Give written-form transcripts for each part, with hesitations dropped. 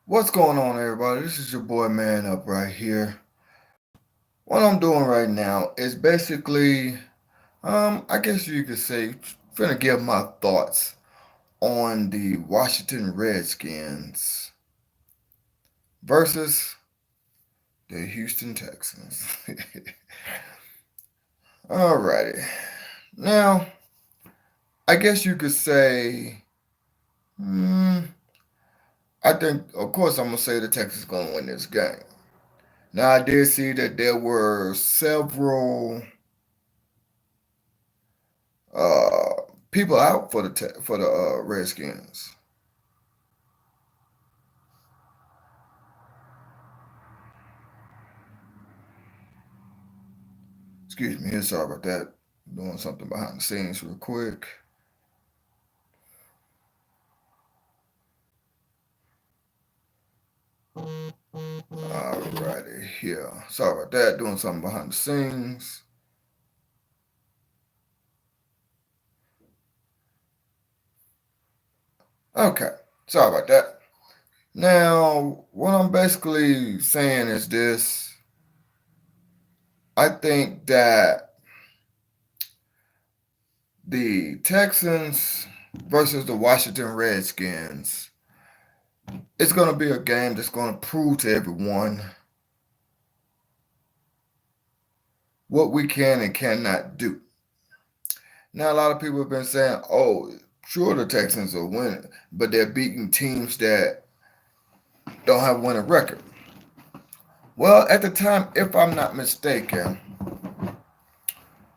What's going on, everybody? This is your boy Man Up right here. What I'm doing right now is basically, I guess you could say, finna give my thoughts on the Washington Redskins versus the Houston Texans. Alrighty. Now, I guess you could say, hmm, I think, of course, I'm gonna say the Texans gonna win this game. Now, I did see that there were several uh, people out for the Redskins. Excuse me, here, sorry about that. Doing something behind the scenes real quick. Alrighty, here. Sorry about that. Doing something behind the scenes. Okay, sorry about that. Now, what I'm basically saying is this. I think that the Texans versus the Washington Redskins, it's going to be a game that's going to prove to everyone what we can and cannot do. Now, a lot of people have been saying, oh, sure, the Texans are winning, but they're beating teams that don't have a winning record. Well, at the time, if I'm not mistaken,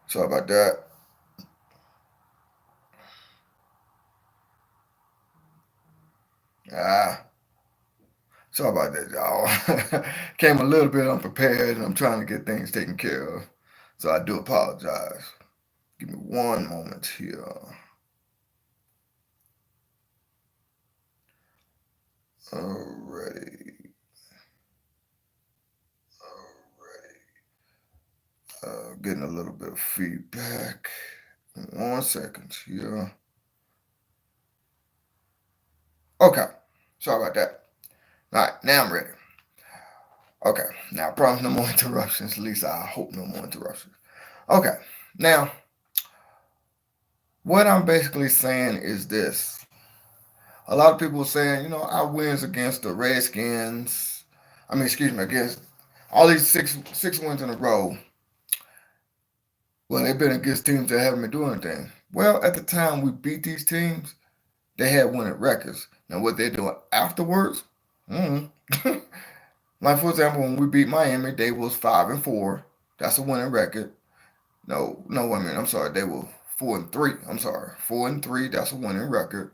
sorry about that. Ah, sorry about that, y'all. Came a little bit unprepared, and I'm trying to get things taken care of. So I do apologize. Give me one moment here. Alrighty. Getting a little bit of feedback. 1 second here. Okay. Sorry about that. All right, now I'm ready. Okay, now I promise no more interruptions. At least I hope no more interruptions. Okay, now what I'm basically saying is this. A lot of people are saying, our wins against the Redskins, excuse me, against all these six wins in a row, well, they've been against teams that haven't been doing anything. Well, at the time we beat these teams, they had winning records. Now, what they're doing afterwards, mm, like for example, when we beat Miami, they was 5-4. That's a winning record. No, I'm sorry, they were 4-3. I'm sorry, 4-3. That's a winning record.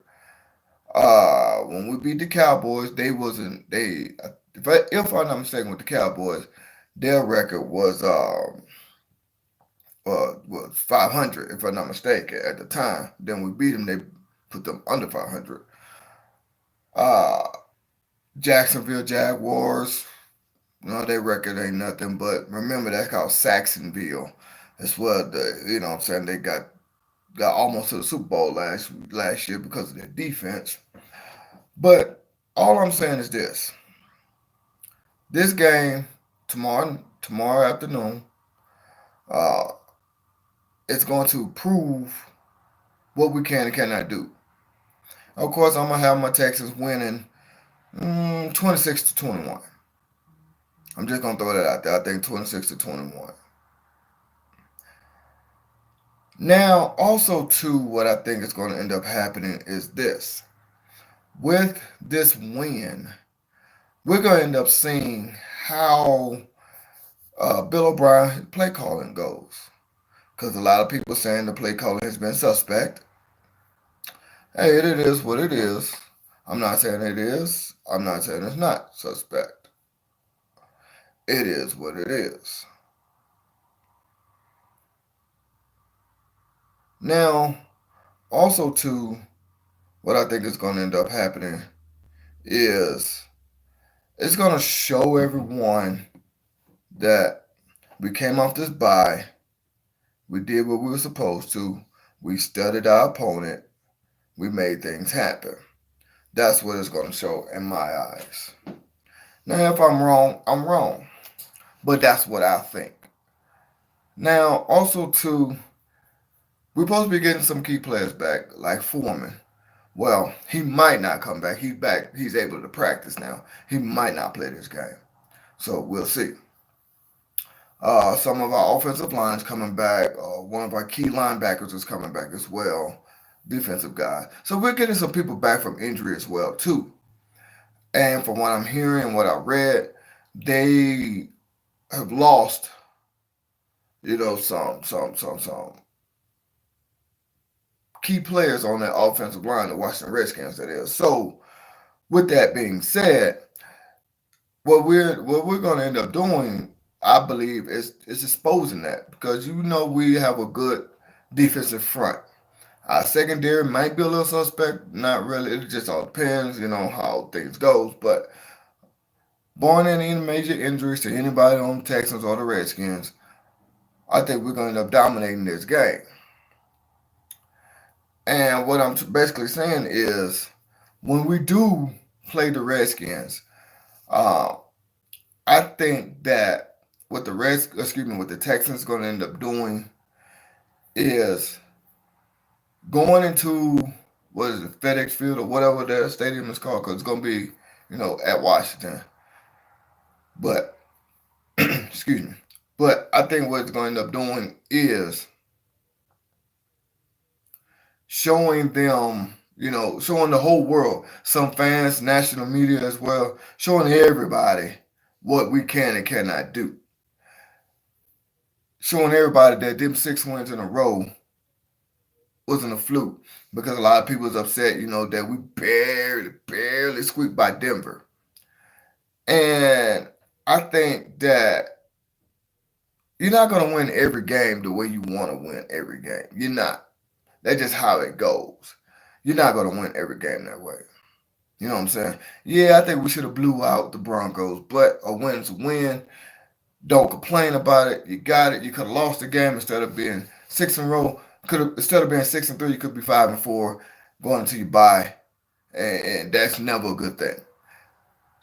When we beat the Cowboys, they wasn't they. If I'm not mistaken, with the Cowboys, their record was 500. If I'm not mistaken, at the time. Then we beat them. They put them under 500. Uh, Jacksonville Jaguars. No, their record ain't nothing. But remember, that's called Saxonville. That's what what I'm saying, they got almost to the Super Bowl last year because of their defense. But all I'm saying is this: this game tomorrow afternoon, uh, it's going to prove what we can and cannot do. Of course, I'm gonna have my Texans winning 26-21. I'm just gonna throw that out there. I think 26-21. Now, also too, what I think is going to end up happening is this: with this win, we're going to end up seeing how Bill O'Brien play calling goes. Because a lot of people saying the play calling has been suspect. Hey, it is what it is. I'm not saying it is. I'm not saying it's not suspect. It is what it is. Now, also too, what I think is going to end up happening is it's going to show everyone that we came off this bye. We did what we were supposed to. We studied our opponent. We made things happen. That's what it's going to show in my eyes. Now, if I'm wrong, I'm wrong. But that's what I think. Now, also, too, we're supposed to be getting some key players back, like Foreman. Well, he might not come back. He's back. He's able to practice now. He might not play this game. So we'll see. Some of our offensive lines coming back. One of our key linebackers is coming back as well. Defensive guy. So we're getting some people back from injury as well too. And from what I'm hearing, what I read, they have lost, some key players on that offensive line, the Washington Redskins, that is. So with that being said, what we're going to end up doing, I believe, is exposing that because we have a good defensive front. Our secondary might be a little suspect, not really. It just all depends, how things goes. But barring any major injuries to anybody on the Texans or the Redskins, I think we're going to end up dominating this game. And what I'm basically saying is, when we do play the Redskins, uh, I think that what the Texans going to end up doing is going into what is it, FedEx Field or whatever the stadium is called, because it's going to be, at Washington. But excuse me. But I think what it's going to end up doing is showing them, showing the whole world, some fans, national media as well, showing everybody what we can and cannot do. Showing everybody that them 6 wins in a row wasn't a fluke because a lot of people was upset, that we barely squeaked by Denver. And I think that you're not going to win every game the way you want to win every game. You're not. That's just how it goes. You're not going to win every game that way. You know what I'm saying? Yeah, I think we should have blew out the Broncos, but a win's a win. Don't complain about it. You got it. You could have lost the game instead of being 6 in a row. Instead of being 6-3, you could be 5-4 going until you bye, and that's never a good thing.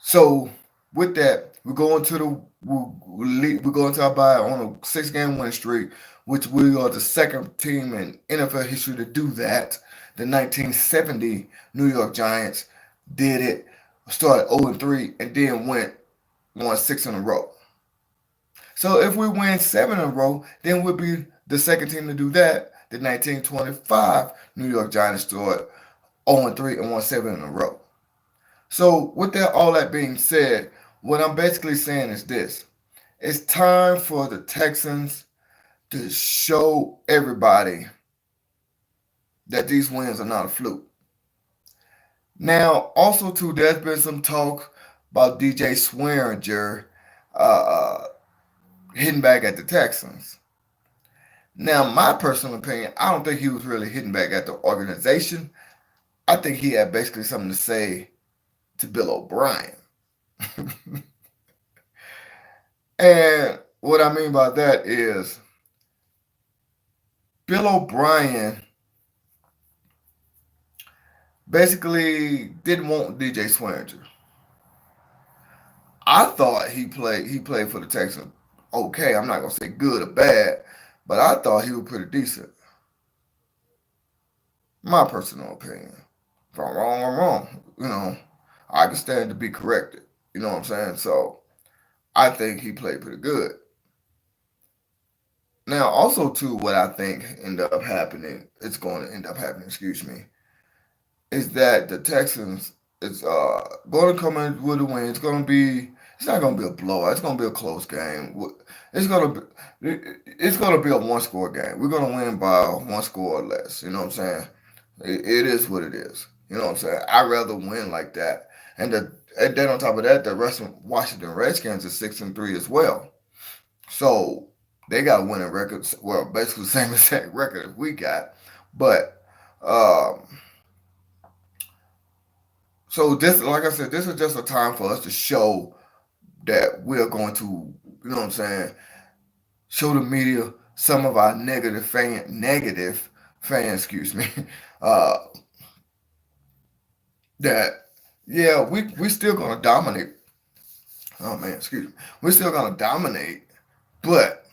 So with that, we're going to our bye on a 6 game win streak, which we are the second team in NFL history to do that. The 1970 New York Giants did it, started 0-3, and then won 6 in a row. So if we win 7 in a row, then we'll be the second team to do that. The 1925 New York Giants started 0-3 and won 7 in a row. So with all that being said, what I'm basically saying is this. It's time for the Texans to show everybody that these wins are not a fluke. Now, also too, there's been some talk about DJ Swearinger uh, hitting back at the Texans. Now, my personal opinion, I don't think he was really hitting back at the organization. I think he had basically something to say to Bill O'Brien. And what I mean by that is Bill O'Brien basically didn't want DJ Swearinger. I thought he played for the Texans okay. I'm not gonna say good or bad, but I thought he was pretty decent. My personal opinion. If I'm wrong, I'm wrong. I can stand to be corrected. You know what I'm saying? So I think he played pretty good. Now, also too, what I think it's going to end up happening, excuse me, is that the Texans is going to come in with a win. It's not going to be a blowout. It's going to be a close game. It's going to it's going to be a one-score game. We're going to win by one score or less. You know what I'm saying? It is what it is. You know what I'm saying? I'd rather win like that. And then on top of that, the rest of Washington Redskins is 6-3 as well. So they got a winning record. Well, basically the same exact record as we got. But um, so this, like I said, this is just a time for us to show that we're going to, what I'm saying, show the media some of our negative fans, excuse me, uh, that Yeah, we still gonna dominate. Oh man, excuse me. We're still gonna dominate, but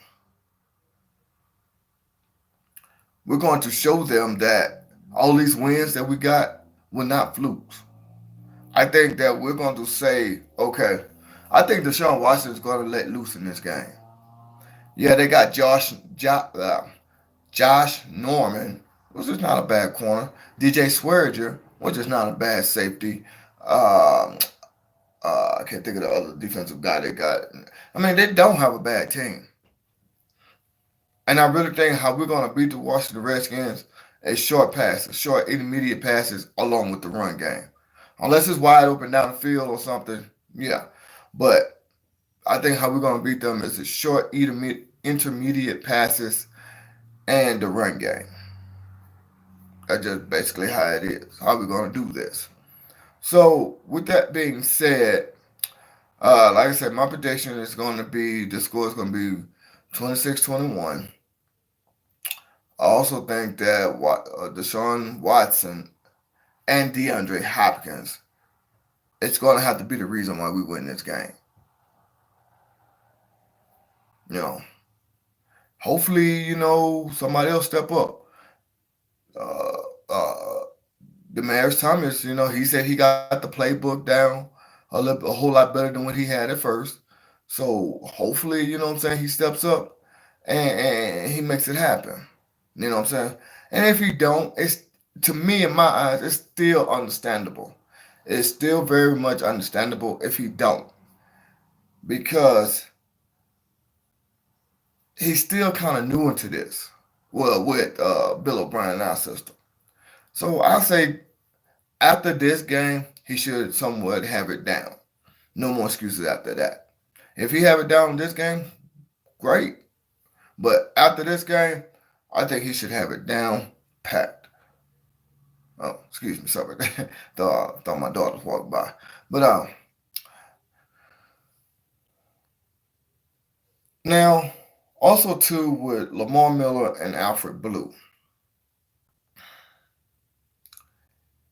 we're going to show them that all these wins that we got were not flukes. I think that we're going to say, okay, I think Deshaun Watson is going to let loose in this game. Yeah, they got Josh Norman, which is not a bad corner. DJ Swearinger, which is not a bad safety. Um, I can't think of the other defensive guy they got. I mean, they don't have a bad team. And I really think how we're going to beat the Washington Redskins is short passes, short intermediate passes, along with the run game. Unless it's wide open down the field or something, yeah. But I think how we're going to beat them is the short intermediate passes and the run game. That's just basically how it is. How we're going to do this. So, with that being said, like I said, my prediction is going to be the score is going to be 26-21. I also think that Deshaun Watson and DeAndre Hopkins, it's going to have to be the reason why we win this game. You know, hopefully, somebody else step up. Uh, uh, Demarius Thomas, he said he got the playbook down a whole lot better than what he had at first. So hopefully, what I'm saying, he steps up and he makes it happen. You know what I'm saying? And if he don't, it's to me in my eyes, it's still understandable. It's still very much understandable if he don't, because he's still kind of new into this. Well, with Bill O'Brien and our system. So I say after this game, he should somewhat have it down. No more excuses after that. If he have it down in this game, great. But after this game, I think he should have it down packed. Oh, excuse me, sorry. Thought my daughter was walking by. But now also too with Lamar Miller and Alfred Blue.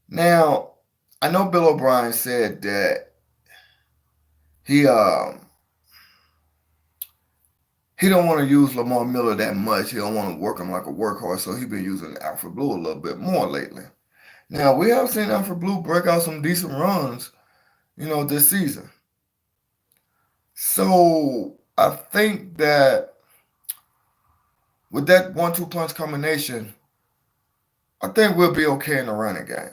Now I know Bill O'Brien said that he he don't want to use Lamar Miller that much. He don't want to work him like a workhorse, so he been using Alfred Blue a little bit more lately. Now we have seen Alfred Blue break out some decent runs, this season. So I think that with that 1-2 punch combination, I think we'll be okay in the running game.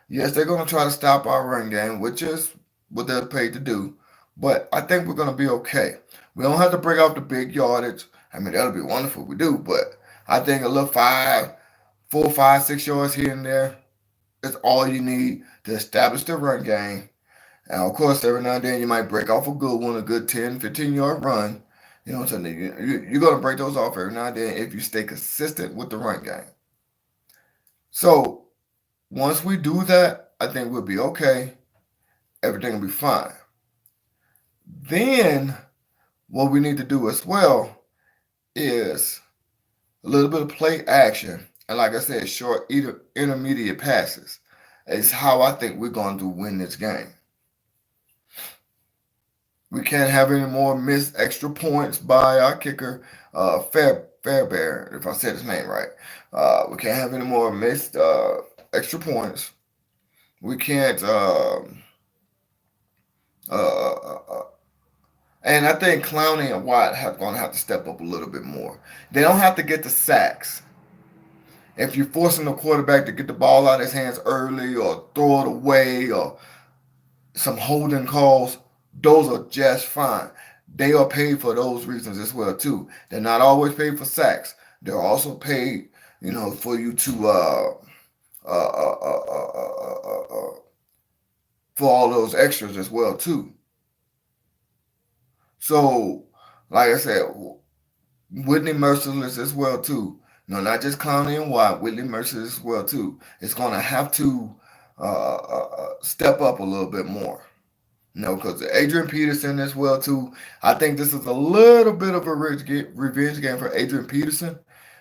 Yes, they're going to try to stop our run game, which is what they're paid to do. But I think we're going to be okay. We don't have to break out the big yardage. I mean, that'll be wonderful if we do. But I think a little 4, 5, 6 yards here and there is all you need to establish the run game. And of course, every now and then you might break off a good one, a good 10, 15-yard run. You know what I'm saying? You're going to break those off every now and then if you stay consistent with the run game. So once we do that, I think we'll be okay. Everything will be fine. Then what we need to do as well is a little bit of play action. And like I said, short intermediate passes is how I think we're going to win this game. We can't have any more missed extra points by our kicker, Fairbear, if I said his name right. We can't have any more missed extra points. We can't. Uh, uh, uh, and I think Clowney and Watt have going to have to step up a little bit more. They don't have to get the sacks. If you're forcing the quarterback to get the ball out of his hands early or throw it away or some holding calls, those are just fine. They are paid for those reasons as well too. They're not always paid for sacks. They're also paid, for you to for all those extras as well too. So, like I said, Whitney Merciless as well too. Not just Clowney and Watt. Whitney Merciless as well too. It's gonna have to step up a little bit more. Because Adrian Peterson as well too. I think this is a little bit of a revenge game for Adrian Peterson,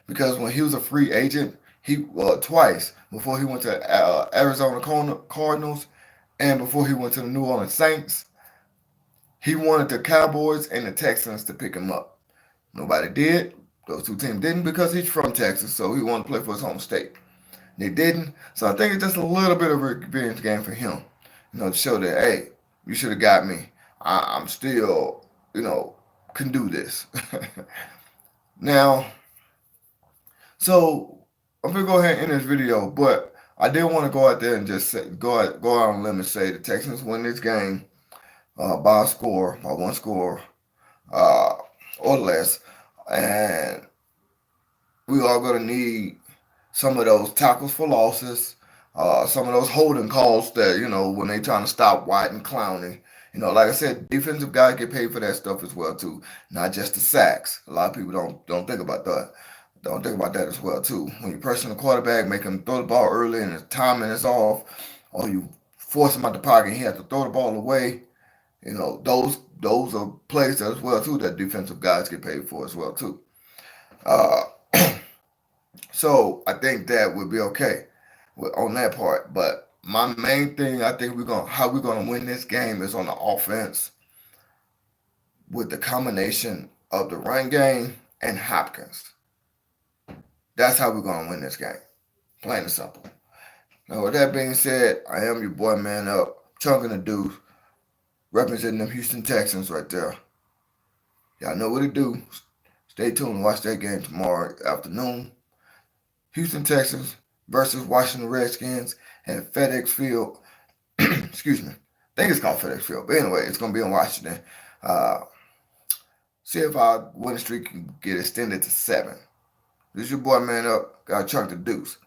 because when he was a free agent, he twice before he went to Arizona Cardinals, And before he went to the New Orleans Saints, he wanted the Cowboys and the Texans to pick him up. Nobody did. Those two teams didn't because he's from Texas, so he wanted to play for his home state. They didn't. So I think it's just a little bit of a revenge game for him. To show that, hey, you should have got me. I'm still, can do this. Now, so I'm gonna go ahead and end this video, but I did want to go out there and just say, go out on a limb and say the Texans win this game by a score, by one score uh, or less, and we are going to need some of those tackles for losses, some of those holding calls that, when they trying to stop White and Clowney. Like I said, defensive guys get paid for that stuff as well too, not just the sacks. A lot of people don't think about that. Don't think about that as well too. When you pressing the quarterback, make him throw the ball early and his timing is off, or you force him out the pocket and he has to throw the ball away. Those are plays as well too that defensive guys get paid for as well too. Uh, So I think that would be okay on that part. But my main thing, I think how we're gonna win this game is on the offense with the combination of the run game and Hopkins. That's how we're gonna win this game. Plain and simple. Now with that being said, I am your boy Man Up, chunking the deuce, representing them Houston Texans right there. Y'all know what to do. Stay tuned and watch that game tomorrow afternoon. Houston Texans versus Washington Redskins at FedEx Field. Excuse me. I think it's called FedEx Field. But anyway, it's going to be in Washington. Uh, See if our winning streak can get extended to 7. This is your boy Man Up. Got to chunk the deuce.